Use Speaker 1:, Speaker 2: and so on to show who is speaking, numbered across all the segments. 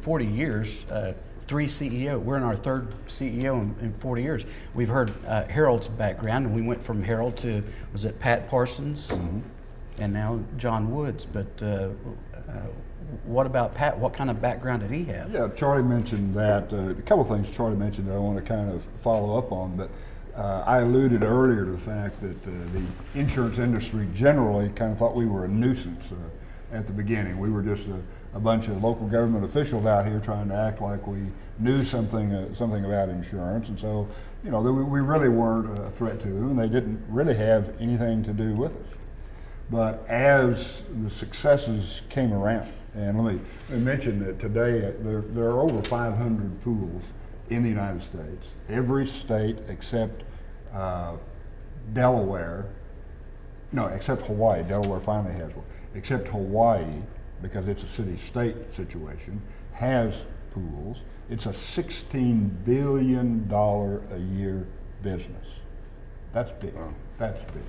Speaker 1: 40 years, 3 CEO. We're in our 3rd CEO in 40 years. We've heard Harold's background, and we went from Harold to, was it Pat Parsons? Mm-hmm. And now John Woods. But what about Pat? What kind of background did he have?
Speaker 2: Yeah, Charlie mentioned that. A couple of things Charlie mentioned that I want to kind of follow up on, but I alluded earlier to the fact that the insurance industry generally kind of thought we were a nuisance at the beginning. We were just a bunch of local government officials out here trying to act like we knew something about insurance, and so we really weren't a threat to them, and they didn't really have anything to do with us. But as the successes came around, and let me mention that today there are over 500 pools in the United States. Every state except Delaware, no, except Hawaii. Delaware finally has one. Except Hawaii, because it's a city-state situation, has pools. It's a $16 billion a year business. That's big. Wow. That's big.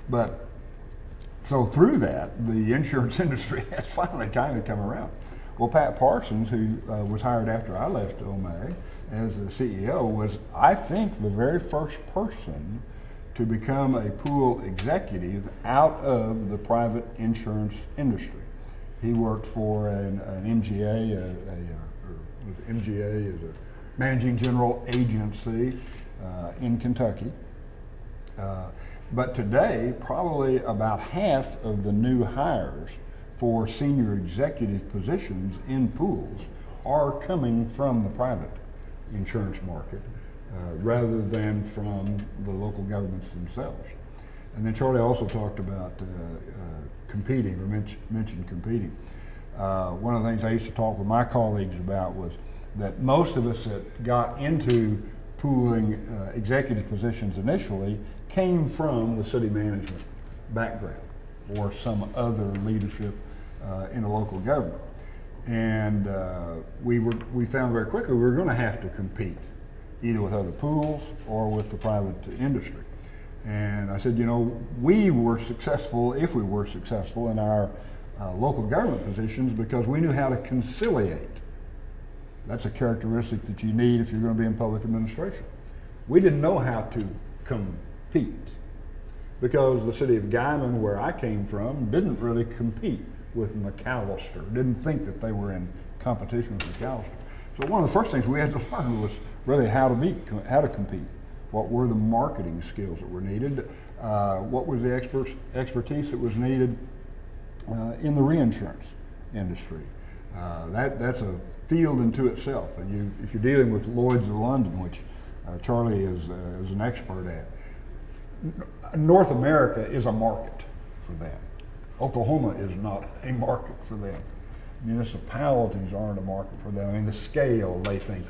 Speaker 2: But so through that, the insurance industry has finally kind of come around. Well, Pat Parsons, who was hired after I left OMAG as the CEO, was, I think, the very first person to become a pool executive out of the private insurance industry. He worked for an MGA, MGA is a managing general agency in Kentucky. But today, probably about half of the new hires for senior executive positions in pools are coming from the private insurance market rather than from the local governments themselves. And then Charlie also talked about competing, or mentioned competing. One of the things I used to talk with my colleagues about was that most of us that got into pooling executive positions initially came from the city management background or some other leadership in a local government. And we found very quickly we were going to have to compete either with other pools or with the private industry. And I said, we were successful, if we were successful in our local government positions, because we knew how to conciliate. That's a characteristic that you need if you're going to be in public administration. We didn't know how to compete because the city of Guyman, where I came from, didn't really compete with McAllister, didn't think that they were in competition with McAllister. So one of the first things we had to learn was really how to compete. What were the marketing skills that were needed? What was the expertise that was needed in the reinsurance industry? That's a field into itself. And if you're dealing with Lloyd's of London, which Charlie is an expert at, North America is a market for them. Oklahoma is not a market for them. Municipalities aren't a market for them. I mean, the scale they think,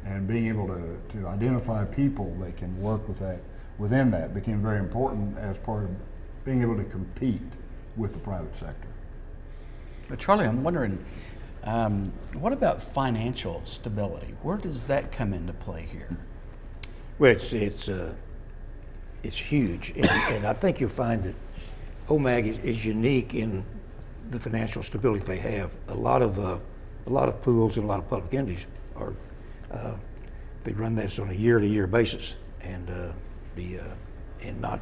Speaker 2: and being able to identify people that can work with that within that became very important as part of being able to compete with the private sector.
Speaker 1: But Charlie, I'm wondering, what about financial stability? Where does that come into play here?
Speaker 3: Well, it's huge, and I think you'll find that OMAG is unique in the financial stability they have. A lot of pools and a lot of public entities are they run this on a year-to-year basis, and not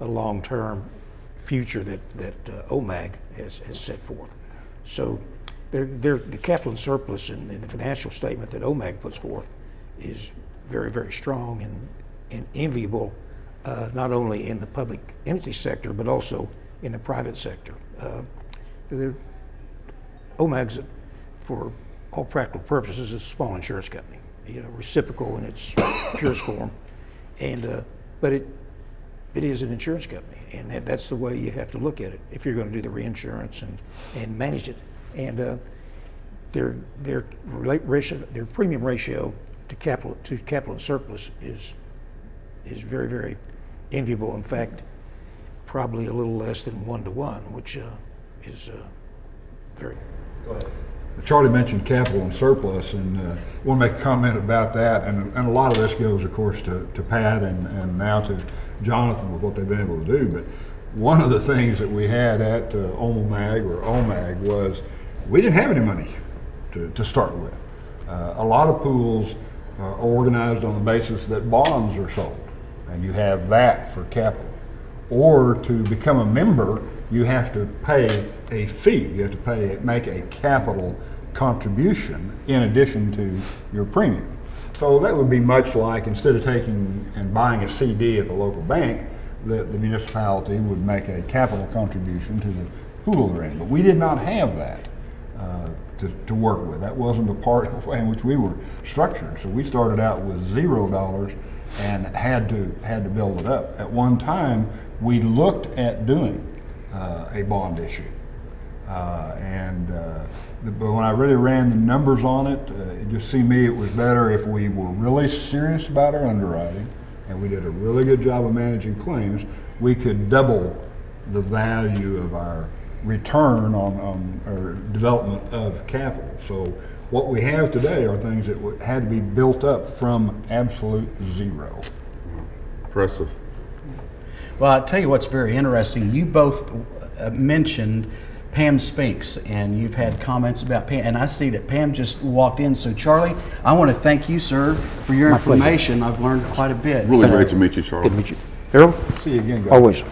Speaker 3: a long-term future that OMAG has set forth. So the capital and surplus in the financial statement that OMAG puts forth is very, very strong and enviable, not only in the public entity sector, but also in the private sector. OMAG's, for all practical purposes, is a small insurance company, reciprocal in its purest form, and but it is an insurance company, and that's the way you have to look at it if you're going to do the reinsurance and manage it. And their premium ratio to capital and surplus is very, very enviable. In fact, probably a little less than 1-to-1, which is very.
Speaker 2: Go ahead. Charlie mentioned capital and surplus, and I want to make a comment about that. And a lot of this goes, of course, to Pat and now to Jonathan with what they've been able to do. But one of the things that we had at OMAG was we didn't have any money to start with. A lot of pools are organized on the basis that bonds are sold, and you have that for capital. Or to become a member, you have to pay a fee. You have to make a capital contribution in addition to your premium. So that would be much like, instead of taking and buying a CD at the local bank, that the municipality would make a capital contribution to the pool they're in. But we did not have that to work with. That wasn't a part of the way in which we were structured. So we started out with $0 and had to build it up. At one time, we looked at doing a bond issue. But when I really ran the numbers on it, it just seemed to me it was better if we were really serious about our underwriting and we did a really good job of managing claims, we could double the value of our return on our development of capital. So what we have today are things that had to be built up from absolute zero.
Speaker 4: Impressive.
Speaker 1: Well, I'll tell you what's very interesting. You both mentioned Pam Spinks, and you've had comments about Pam, and I see that Pam just walked in. So, Charlie, I want to thank you, sir, for your
Speaker 3: My pleasure.
Speaker 1: information. I've learned quite a bit.
Speaker 4: Really
Speaker 1: So-
Speaker 4: great to meet you, Charlie.
Speaker 3: Good to meet you. Harold?
Speaker 2: See you again, guys.
Speaker 3: Always.